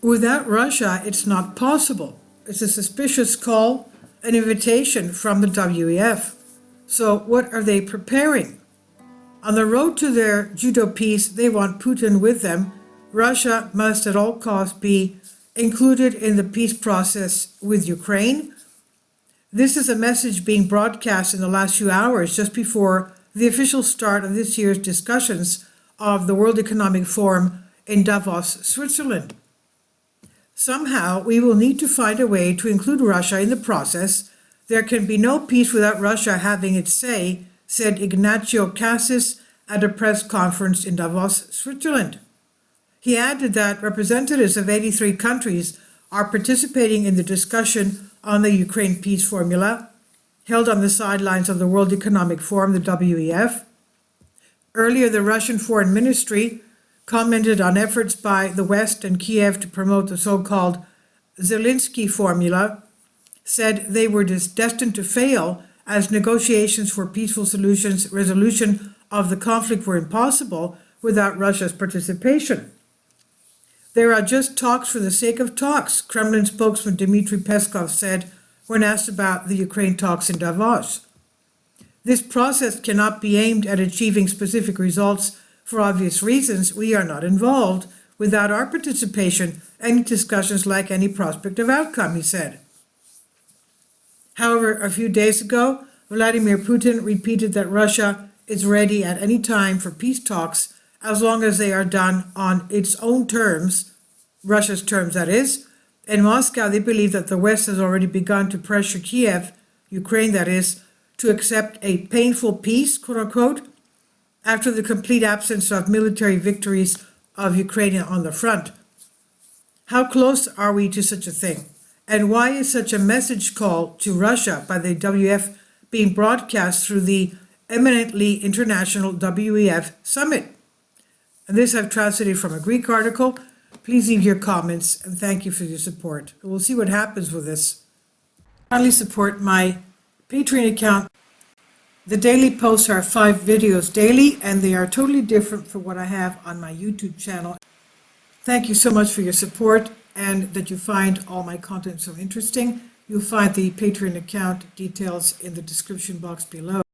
Without Russia, it's not possible. It's a suspicious call, an invitation from the WEF. So what are they preparing? On the road to their judo peace, they want Putin with them. Russia must at all costs be included in the peace process with Ukraine. This is a message being broadcast in the last few hours just before the official start of this year's discussions of the World Economic Forum in Davos, Switzerland. Somehow, we will need to find a way to include Russia in the process. There can be no peace without Russia having its say, said Ignacio Cassis at a press conference in Davos, Switzerland. He added that representatives of 83 countries are participating in the discussion on the Ukraine peace formula, held on the sidelines of the World Economic Forum, the WEF. Earlier, the Russian Foreign Ministry commented on efforts by the West and Kiev to promote the so-called Zelensky formula, said they were destined to fail as negotiations for peaceful resolution of the conflict were impossible without Russia's participation. There are just talks for the sake of talks, Kremlin spokesman Dmitry Peskov said when asked about the Ukraine talks in Davos. This process cannot be aimed at achieving specific results. For obvious reasons, we are not involved. Without our participation, any discussions lack any prospect of outcome, he said. However, a few days ago, Vladimir Putin repeated that Russia is ready at any time for peace talks as long as they are done on its own terms, Russia's terms that is. In Moscow, they believe that the West has already begun to pressure Kiev, Ukraine that is, to accept a painful peace, quote unquote, after the complete absence of military victories of Ukraine on the front. How close are we to such a thing? And why is such a message call to Russia by the WEF being broadcast through the eminently international WEF summit? And this I've translated from a Greek article. Please leave your comments and thank you for your support. We'll see what happens with this. Kindly support my Patreon account. The daily posts are 5 videos daily, and they are totally different from what I have on my YouTube channel. Thank you so much for your support and that you find all my content so interesting. You'll find the Patreon account details in the description box below.